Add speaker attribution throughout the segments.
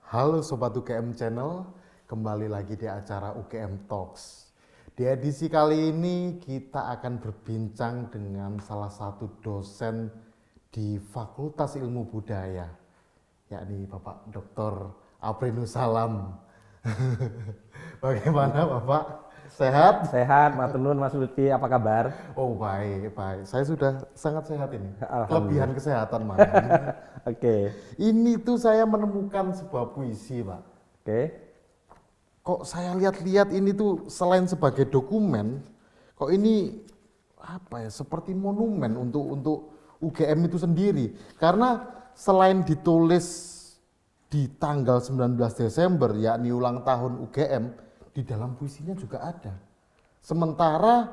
Speaker 1: Halo Sobat UGM Channel, kembali lagi di acara UGM Talks. Di edisi kali ini kita akan berbincang dengan salah satu dosen di Fakultas Ilmu Budaya, yakni Bapak Dr. Aprinus Salam. Bagaimana Bapak? Sehat?
Speaker 2: Sehat, matur nuwun Mas Lutfi, apa kabar?
Speaker 1: Oh baik, baik. Saya sudah sangat sehat ini.
Speaker 2: Alhamdulillah.
Speaker 1: Kelebihan kesehatan mana?
Speaker 2: Oke.
Speaker 1: Ini tuh saya menemukan sebuah puisi, Pak.
Speaker 2: Oke.
Speaker 1: Kok saya lihat-lihat ini tuh selain sebagai dokumen, kok ini apa ya, seperti monumen untuk UGM itu sendiri. Karena selain ditulis di tanggal 19 Desember, yakni ulang tahun UGM, di dalam puisinya juga ada. Sementara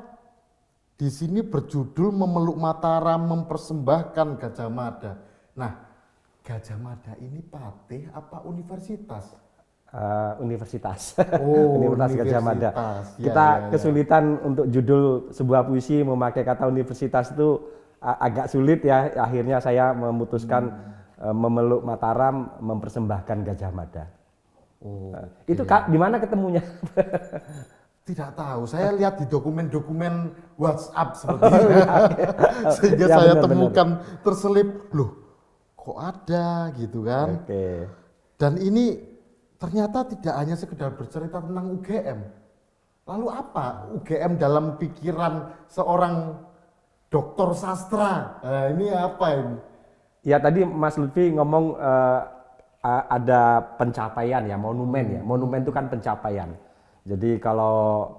Speaker 1: di sini berjudul Memeluk Mataram Mempersembahkan Gajah Mada. Nah, Gajah Mada ini patih apa universitas?
Speaker 2: Universitas.
Speaker 1: Oh,
Speaker 2: Universitas Gajah Mada.
Speaker 1: Ya,
Speaker 2: Kita
Speaker 1: ya, ya.
Speaker 2: kesulitan untuk judul sebuah puisi memakai kata universitas itu agak sulit ya. Akhirnya saya memutuskan Memeluk Mataram Mempersembahkan Gajah Mada.
Speaker 1: Oh,
Speaker 2: Itu di mana ketemunya?
Speaker 1: tidak tahu. Saya lihat di dokumen-dokumen WhatsApp seperti itu. Sehingga
Speaker 2: Ya,
Speaker 1: saya
Speaker 2: benar,
Speaker 1: temukan terselip, loh kok ada gitu kan.
Speaker 2: Oke.
Speaker 1: Dan ini ternyata tidak hanya sekedar bercerita tentang UGM. Lalu apa UGM dalam pikiran seorang doktor sastra? Nah, ini apa ini?
Speaker 2: Ya tadi Mas Lutfi ngomong ada pencapaian ya, monumen ya. Monumen itu kan pencapaian. Jadi kalau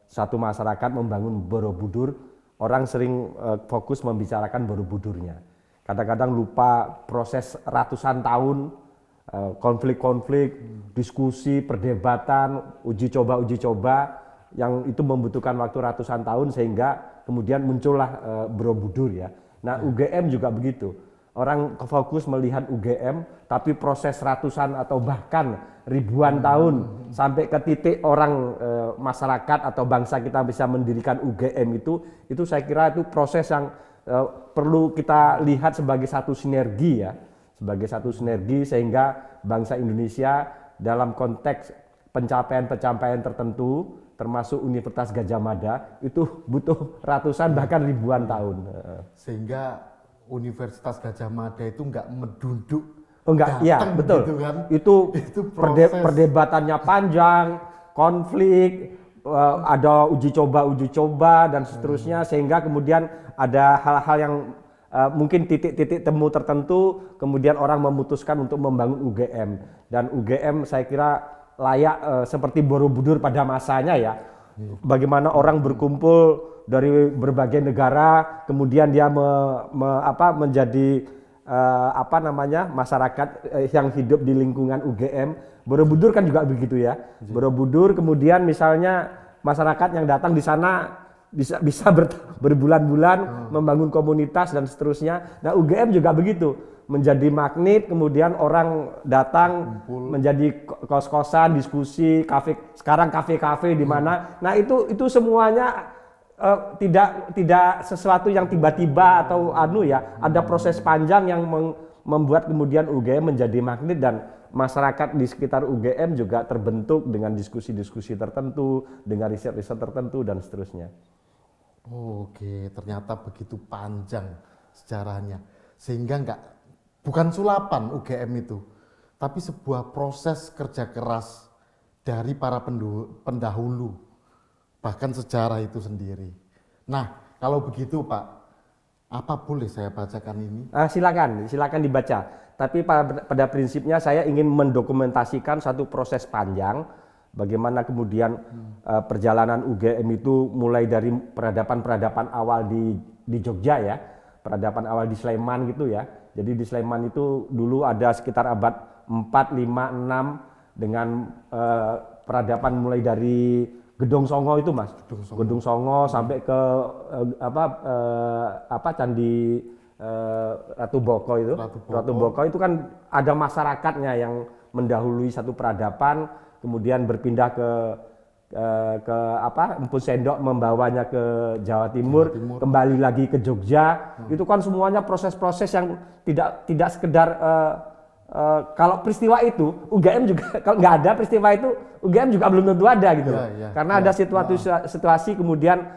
Speaker 2: satu masyarakat membangun Borobudur, orang sering fokus membicarakan Borobudurnya. Kadang-kadang lupa proses ratusan tahun, konflik-konflik, diskusi, perdebatan, uji coba yang itu membutuhkan waktu ratusan tahun sehingga kemudian muncullah Borobudur ya. Nah UGM juga begitu. Orang fokus melihat UGM, tapi proses ratusan atau bahkan ribuan tahun sampai ke titik orang masyarakat atau bangsa kita bisa mendirikan UGM itu saya kira itu proses yang perlu kita lihat sebagai satu sinergi ya, sebagai satu sinergi sehingga bangsa Indonesia dalam konteks pencapaian-pencapaian tertentu, termasuk Universitas Gajah Mada itu butuh ratusan bahkan ribuan tahun.
Speaker 1: Sehingga Universitas Gajah Mada itu enggak menduduk.
Speaker 2: Oh enggak, iya betul.
Speaker 1: Gitu kan?
Speaker 2: Itu
Speaker 1: proses.
Speaker 2: perdebatannya panjang, konflik, ada uji coba dan seterusnya sehingga kemudian ada hal-hal yang mungkin titik-titik temu tertentu kemudian orang memutuskan untuk membangun UGM dan UGM saya kira layak seperti Borobudur pada masanya ya. Bagaimana orang berkumpul dari berbagai negara, kemudian dia menjadi masyarakat yang hidup di lingkungan UGM. Borobudur kan juga begitu ya. Borobudur kemudian misalnya masyarakat yang datang di sana bisa berbulan-bulan membangun komunitas dan seterusnya. Nah UGM juga begitu, menjadi magnet, kemudian orang datang menjadi kos-kosan, diskusi, kafe, sekarang kafe-kafe di mana. Nah itu semuanya tidak sesuatu yang tiba-tiba atau ada proses panjang yang membuat kemudian UGM menjadi magnet dan masyarakat di sekitar UGM juga terbentuk dengan diskusi-diskusi tertentu, dengan riset-riset tertentu dan seterusnya.
Speaker 1: Oke, ternyata begitu panjang sejarahnya. Sehingga bukan sulapan UGM itu, tapi sebuah proses kerja keras dari para pendahulu, bahkan sejarah itu sendiri. Nah, kalau begitu Pak, apa boleh saya bacakan ini?
Speaker 2: Silakan dibaca. Tapi pada prinsipnya saya ingin mendokumentasikan satu proses panjang, bagaimana kemudian perjalanan UGM itu mulai dari peradaban awal di Jogja ya, peradaban awal di Sleman gitu ya. Jadi di Sleman itu dulu ada sekitar abad 4, 5, 6 dengan peradaban mulai dari Gedong Songo itu Mas, Gedong Songo sampai ke Candi Ratu Boko itu. Ratu Boko itu kan ada masyarakatnya yang mendahului satu peradaban, kemudian berpindah ke Empu Sendok membawanya ke Jawa Timur, kembali lagi ke Jogja. Itu kan semuanya proses-proses yang tidak sekedar kalau peristiwa itu UGM juga kalau nggak ada peristiwa itu UGM juga belum tentu ada gitu loh. Karena ada situasi kemudian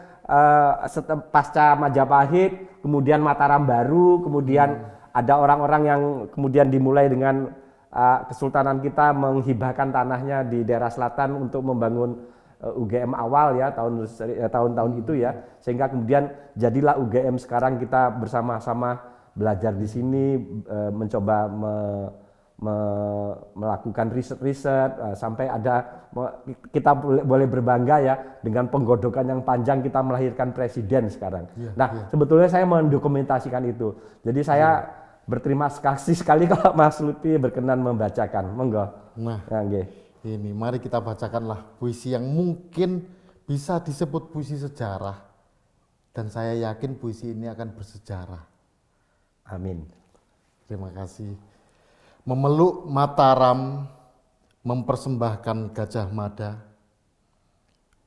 Speaker 2: pasca Majapahit, kemudian Mataram baru, kemudian ada orang-orang yang kemudian dimulai dengan Kesultanan kita menghibahkan tanahnya di daerah selatan untuk membangun UGM awal ya tahun-tahun itu ya, sehingga kemudian jadilah UGM sekarang kita bersama-sama belajar di sini, mencoba melakukan riset sampai ada kita boleh berbangga ya dengan penggodokan yang panjang kita melahirkan presiden sekarang. Sebetulnya saya mendokumentasikan itu. Jadi saya berterima kasih sekali kalau Mas Lutfi berkenan membacakan. Monggo.
Speaker 1: Ini mari kita bacakanlah puisi yang mungkin bisa disebut puisi sejarah, dan saya yakin puisi ini akan bersejarah.
Speaker 2: Amin.
Speaker 1: Terima kasih. Memeluk Mataram, mempersembahkan Gajah Mada.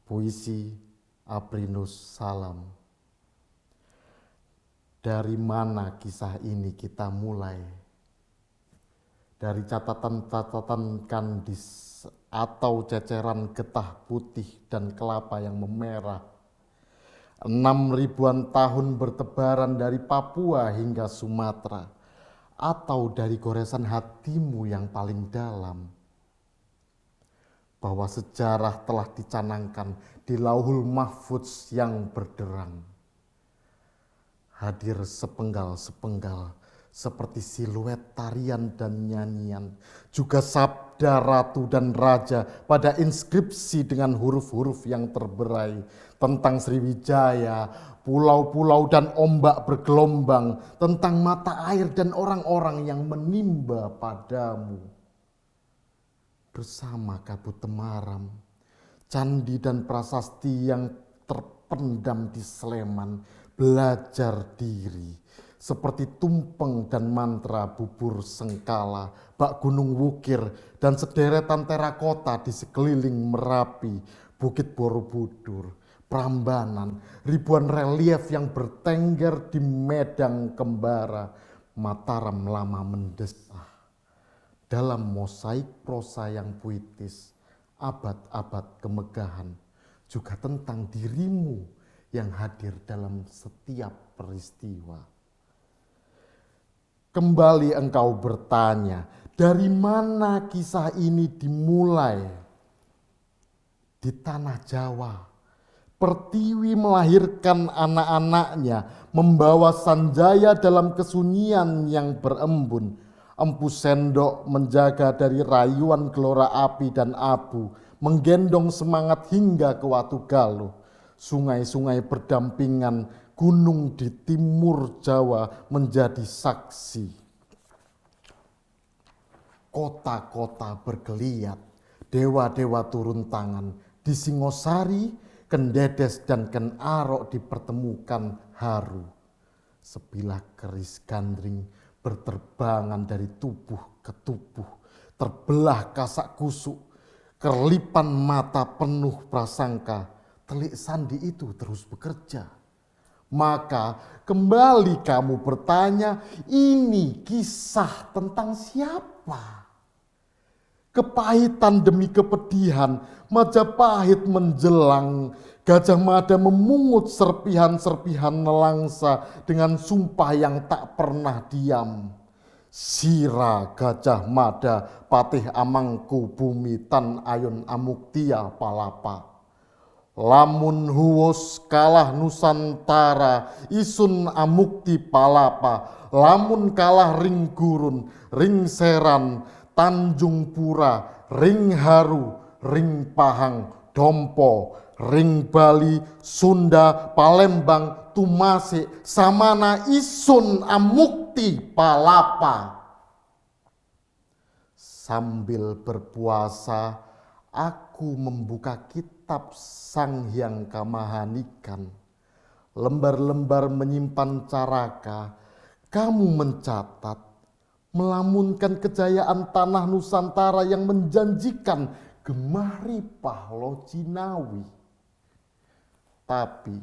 Speaker 1: Puisi Aprinus Salam. Dari mana kisah ini kita mulai? Dari catatan-catatan kandis atau ceceran getah putih dan kelapa yang memerah. 6.000-an tahun bertebaran dari Papua hingga Sumatera, atau dari goresan hatimu yang paling dalam. Bahwa sejarah telah dicanangkan di Lauhul Mahfudz yang berderang. Hadir sepenggal-sepenggal seperti siluet tarian dan nyanyian, juga sabda ratu dan raja pada inskripsi dengan huruf-huruf yang terberai tentang Sriwijaya, pulau-pulau dan ombak bergelombang, tentang mata air dan orang-orang yang menimba padamu. Bersama kabut temaram, candi dan prasasti yang terpendam di Sleman, belajar diri seperti tumpeng dan mantra bubur Sengkala, bak Gunung Wukir, dan sederetan terakota di sekeliling Merapi, Bukit Borobudur, Prambanan, ribuan relief yang bertengger di Medang Kembara, Mataram lama mendesah. Dalam mosaik prosa yang puitis, abad-abad kemegahan, juga tentang dirimu yang hadir dalam setiap peristiwa. Kembali engkau bertanya, dari mana kisah ini dimulai? Di tanah Jawa, Pertiwi melahirkan anak-anaknya, membawa Sanjaya dalam kesunyian yang berembun. Empu Sendok menjaga dari rayuan gelora api dan abu, menggendong semangat hingga ke Watu Galuh. Sungai-sungai berdampingan, gunung di timur Jawa menjadi saksi. Kota-kota bergeliat, dewa-dewa turun tangan. Di Singosari, Kendedes dan Ken Arok dipertemukan haru. Sebilah keris gandring berterbangan dari tubuh ke tubuh, terbelah kasak kusuk, kerlipan mata penuh prasangka. Telik sandi itu terus bekerja. Maka kembali kamu bertanya, ini kisah tentang siapa? Kepahitan demi kepedihan, Majapahit menjelang. Gajah Mada memungut serpihan-serpihan nelangsa dengan sumpah yang tak pernah diam. Sira Gajah Mada, Patih Amangku Bumi Tan Ayun Amuktia Palapa. Lamun huwus kalah Nusantara, isun amukti palapa. Lamun kalah ring gurun, ring seran, Tanjung Pura, ring haru, ring pahang, dompo, ring Bali, Sunda, Palembang, Tumasik, samana isun amukti palapa. Sambil berpuasa, aku membuka kitab Sang Hyang Kamahanikan. Lembar-lembar menyimpan caraka, kamu mencatat, melamunkan kejayaan tanah Nusantara yang menjanjikan gemah ripah Lojinawi. Tapi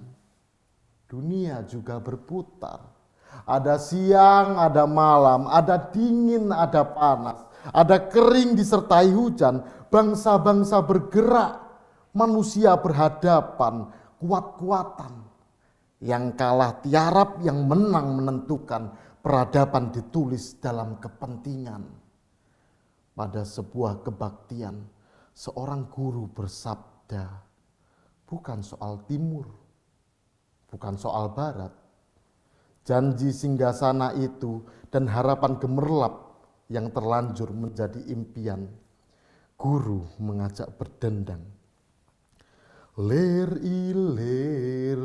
Speaker 1: dunia juga berputar. Ada siang, ada malam, ada dingin, ada panas, ada kering disertai hujan. Bangsa-bangsa bergerak, manusia berhadapan, kuat-kuatan. Yang kalah tiarap, yang menang menentukan. Peradaban ditulis dalam kepentingan. Pada sebuah kebaktian, seorang guru bersabda, bukan soal timur, bukan soal barat. Janji singgasana itu dan harapan gemerlap yang terlanjur menjadi impian. Guru mengajak berdendang. Ler ilir,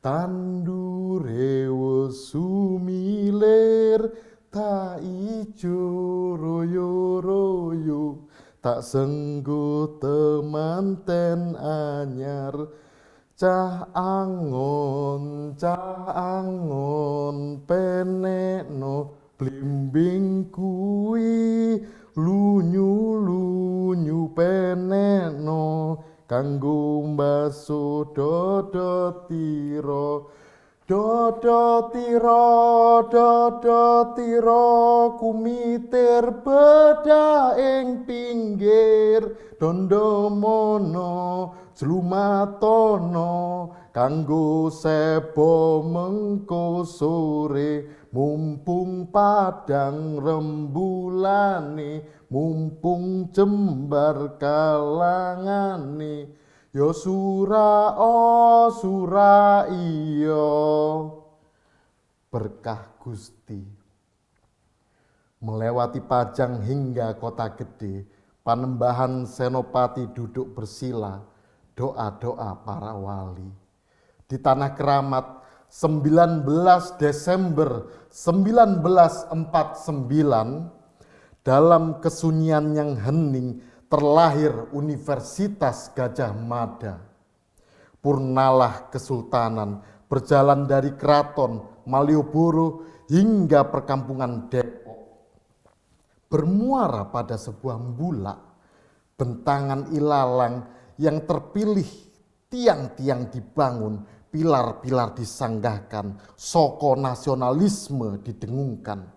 Speaker 1: tandure sumilir, tak ijo royo, tak senggo temanten anyar. Cah angon, penekno blimbing kui, lunyu penekno, kanggo mbaso dodotiro. Dodotiro, kumitir beda ing pinggir, dondomono jlumatono, kanggo sebo mengko sore, mumpung padang rembulane, mumpung jembar kalangane. Yo sura iyo, berkah Gusti. Melewati Pajang hingga Kota Gede, Panembahan Senopati duduk bersila, doa-doa para wali. Di Tanah Keramat 19 Desember 1949, dalam kesunyian yang hening terlahir Universitas Gadjah Mada. Purnalah Kesultanan berjalan dari Keraton Malioboro hingga perkampungan Depok. Bermuara pada sebuah mbulak, bentangan ilalang yang terpilih, tiang-tiang dibangun, pilar-pilar disanggahkan, soko nasionalisme didengungkan.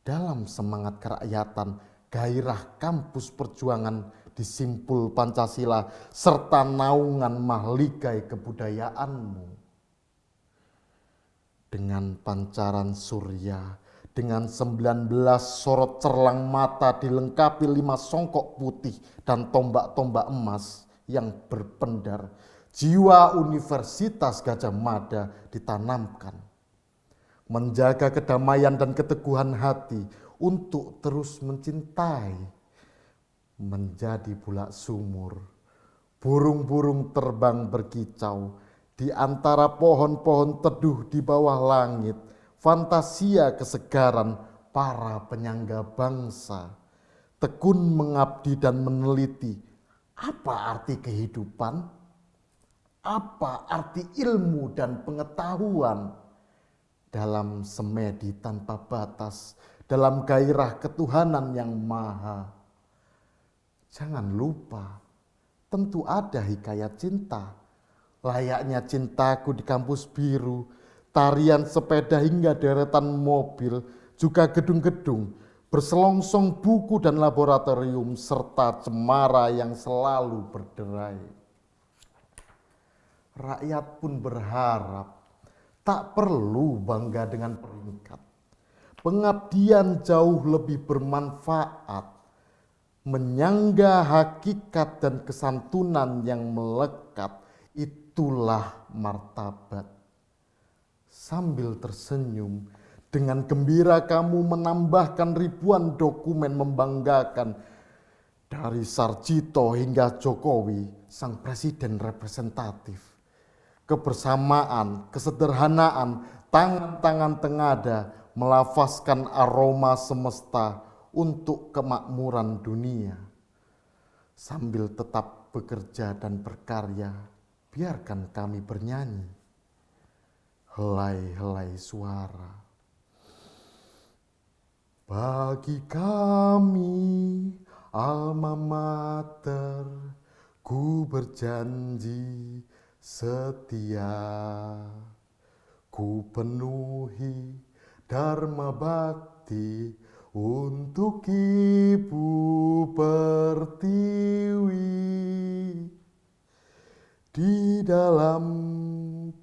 Speaker 1: Dalam semangat kerakyatan, gairah kampus perjuangan disimpul Pancasila serta naungan mahligai kebudayaanmu. Dengan pancaran surya, dengan 19 sorot cerlang mata dilengkapi 5 songkok putih dan tombak-tombak emas yang berpendar, jiwa Universitas Gadjah Mada ditanamkan. Menjaga kedamaian dan keteguhan hati untuk terus mencintai, menjadi bulak sumur. Burung-burung terbang berkicau di antara pohon-pohon teduh di bawah langit, fantasia kesegaran para penyangga bangsa. Tekun mengabdi dan meneliti, apa arti kehidupan? Apa arti ilmu dan pengetahuan? Dalam semedi tanpa batas, dalam gairah ketuhanan yang maha. Jangan lupa, tentu ada hikayat cinta. Layaknya cintaku di kampus biru, tarian sepeda hingga deretan mobil, juga gedung-gedung, berselongsong buku dan laboratorium, serta cemara yang selalu berderai. Rakyat pun berharap, tak perlu bangga dengan peringkat. Pengabdian jauh lebih bermanfaat, menyangga hakikat dan kesantunan yang melekat, itulah martabat. Sambil tersenyum, dengan gembira kamu menambahkan ribuan dokumen membanggakan, dari Sarjito hingga Jokowi, sang presiden representatif. Kebersamaan, kesederhanaan, tangan-tangan tengada melafazkan aroma semesta untuk kemakmuran dunia. Sambil tetap bekerja dan berkarya, biarkan kami bernyanyi. Helai-helai suara. Bagi kami alma mater, ku berjanji setia, ku penuhi dharma bakti untuk Ibu Pertiwi. Di dalam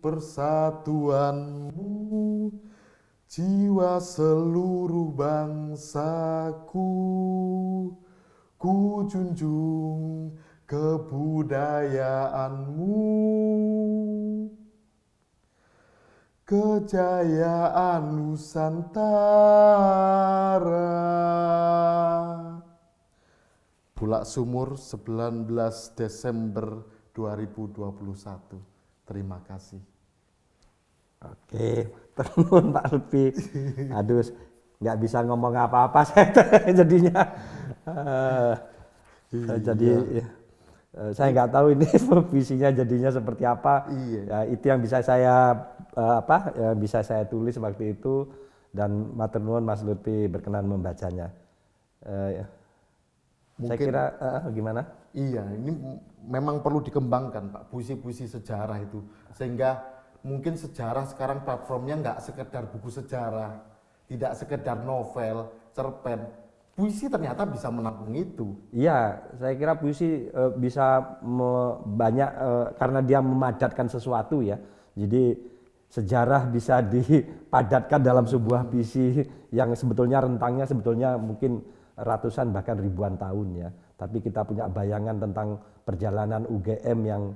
Speaker 1: persatuanmu, jiwa seluruh bangsaku, ku junjung kebudayaanmu, kejayaan Nusantara. Bulak Sumur 19 Desember 2021. Terima kasih.
Speaker 2: Oke, tenun Pak Lutfi. Aduh, nggak bisa ngomong apa-apa saya jadinya. Jadi saya nggak tahu ini visinya jadinya seperti apa.
Speaker 1: Iya.
Speaker 2: Ya, itu yang bisa saya yang bisa saya tulis waktu itu, dan matur nuwun Mas Lutfi berkenan membacanya. Ya. Saya
Speaker 1: Mungkin-
Speaker 2: kira gimana?
Speaker 1: Iya, ini memang perlu dikembangkan Pak, puisi-puisi sejarah itu. Sehingga mungkin sejarah sekarang platformnya nggak sekedar buku sejarah, tidak sekedar novel, cerpen. Puisi ternyata bisa menampung itu.
Speaker 2: Iya, saya kira puisi bisa banyak karena dia memadatkan sesuatu ya. Jadi sejarah bisa dipadatkan dalam sebuah puisi yang sebetulnya rentangnya sebetulnya mungkin ratusan bahkan ribuan tahun ya. Tapi kita punya bayangan tentang perjalanan UGM yang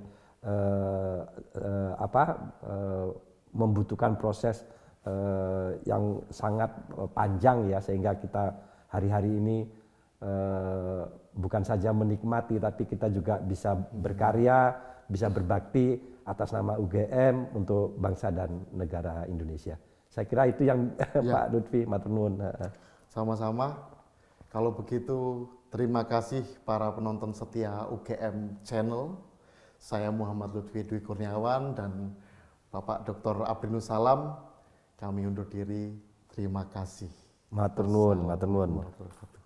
Speaker 2: membutuhkan proses yang sangat panjang ya, sehingga kita hari-hari ini bukan saja menikmati, tapi kita juga bisa berkarya, bisa berbakti atas nama UGM untuk bangsa dan negara Indonesia. Saya kira itu yang
Speaker 1: Ya.
Speaker 2: Pak Lutfi, matur nuwun.
Speaker 1: Sama-sama. Kalau begitu, terima kasih para penonton setia UGM Channel. Saya Muhammad Lutfi Dwi Kurniawan dan Bapak Dr. Abrinus Salam. Kami undur diri. Terima kasih.
Speaker 2: Matur nuwun, matur nuwun.
Speaker 1: Wabarakatuh.